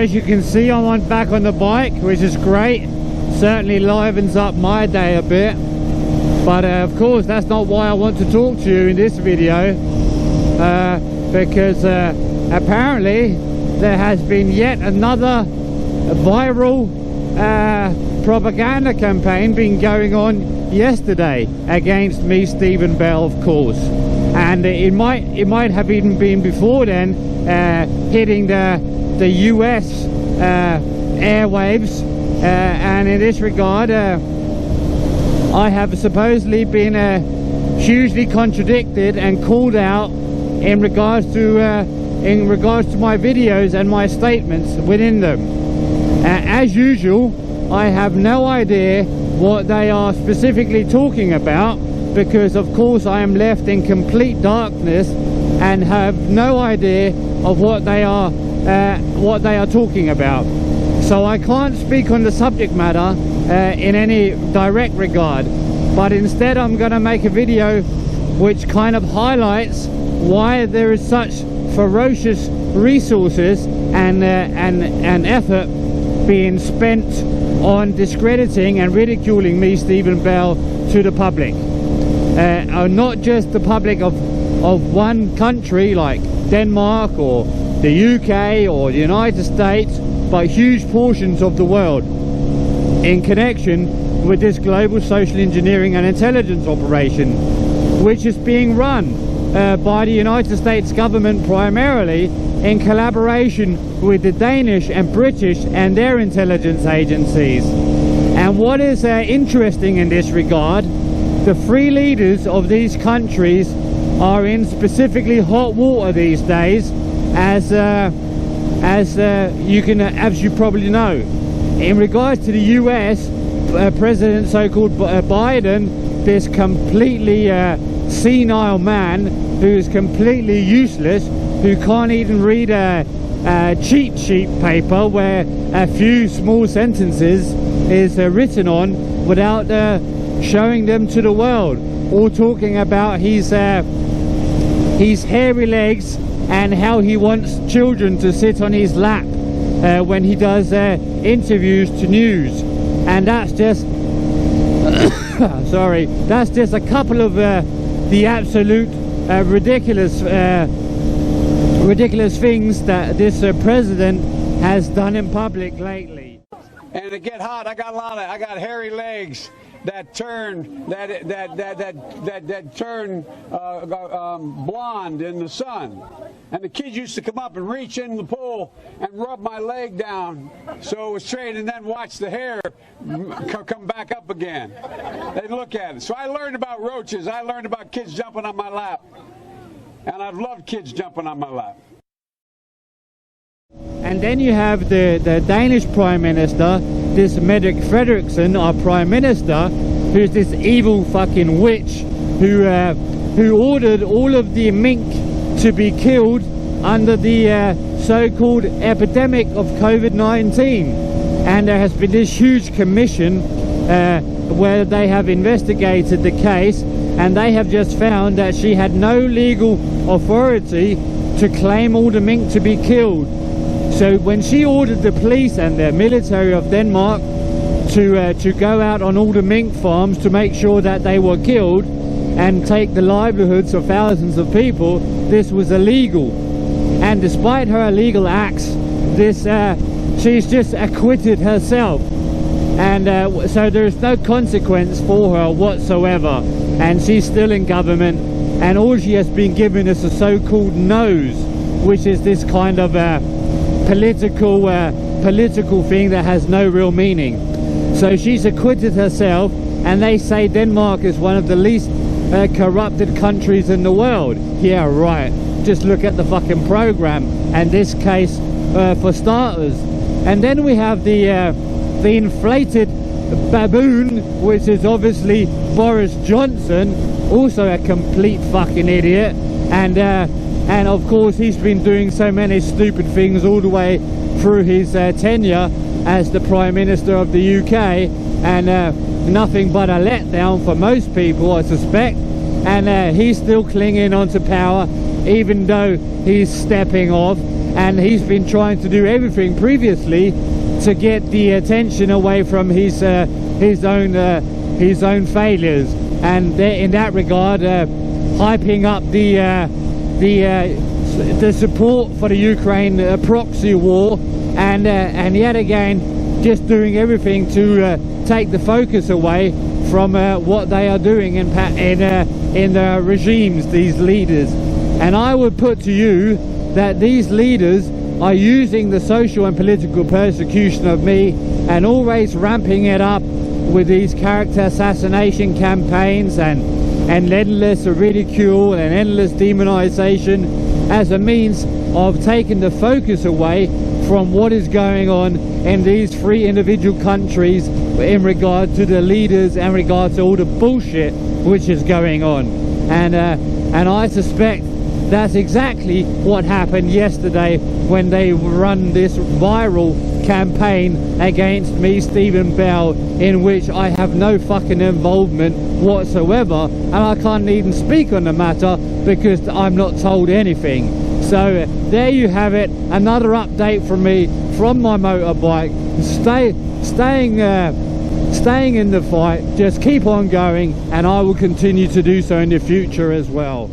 as you can see, I'm back on the bike, which is great. Certainly livens up my day a bit. But of course, that's not why I want to talk to you in this video. Because apparently there has been yet another viral propaganda campaign been going on yesterday against me, Stephen Bell, of course. And it might have even been before then, hitting the US airwaves. And in this regard, I have supposedly been hugely contradicted and called out in regards to my videos and my statements within them. As usual, I have no idea what they are specifically talking about, because of course I am left in complete darkness and have no idea of what they are talking about. So I can't speak on the subject matter in any direct regard, but instead I'm going to make a video which kind of highlights why there is such ferocious resources and effort being spent on discrediting and ridiculing me, Stephen Bell, to the public. Not just the public of one country like Denmark or the UK or the United States, but huge portions of the world, in connection with this global social engineering and intelligence operation, which is being run by the United States government primarily in collaboration with the Danish and British and their intelligence agencies. And what is interesting in this regard, the free leaders of these countries are in specifically hot water these days, as you probably know. In regards to the US, President so-called Biden, this completely senile man who is completely useless, who can't even read a cheat sheet paper where a few small sentences is written on without showing them to the world, all talking about his hairy legs and how he wants children to sit on his lap when he does interviews to news. And that's just sorry, that's just a couple of the absolute ridiculous things that this president has done in public lately. And to get hot, I got hairy legs that turn blonde in the sun. And the kids used to come up and reach in the pool and rub my leg down so it was straight, and then watch the hair come back up again. They'd look at it. So I learned about roaches. I learned about kids jumping on my lap. And I've loved kids jumping on my lap. And then you have the Danish Prime Minister, this Mette Frederiksen, our Prime Minister, who's this evil fucking witch who ordered all of the mink to be killed under the so-called epidemic of COVID-19. And there has been this huge commission where they have investigated the case, and they have just found that she had no legal authority to claim all the mink to be killed. So when she ordered the police and the military of Denmark to go out on all the mink farms to make sure that they were killed and take the livelihoods of thousands of people, this was illegal. And despite her illegal acts, she's just acquitted herself. And so there's no consequence for her whatsoever. And she's still in government, and all she has been given is a so-called nose, which is this kind of political thing that has no real meaning. So she's acquitted herself, and they say Denmark is one of the least corrupted countries in the world. Yeah, right. Just look at the fucking program, and this case for starters. And then we have the inflated baboon, which is obviously Boris Johnson, also a complete fucking idiot. And of course he's been doing so many stupid things all the way through his tenure as the Prime Minister of the UK, and nothing but a letdown for most people, I suspect. And he's still clinging onto power, even though he's stepping off. and he's been trying to do everything previously to get the attention away from his own failures, and in that regard hyping up the support for the Ukraine proxy war, and yet again just doing everything to take the focus away from what they are doing in the regimes, these leaders. And I would put to you that these leaders are using the social and political persecution of me and always ramping it up with these character assassination campaigns and endless ridicule and endless demonization as a means of taking the focus away from what is going on in these three individual countries in regard to the leaders and regard to all the bullshit which is going on. And I suspect that's exactly what happened yesterday when they run this viral campaign against me, Stephen Bell, in which I have no fucking involvement whatsoever, and I can't even speak on the matter because I'm not told anything. So there you have it, another update from me from my motorbike. Staying in the fight, just keep on going, and I will continue to do so in the future as well.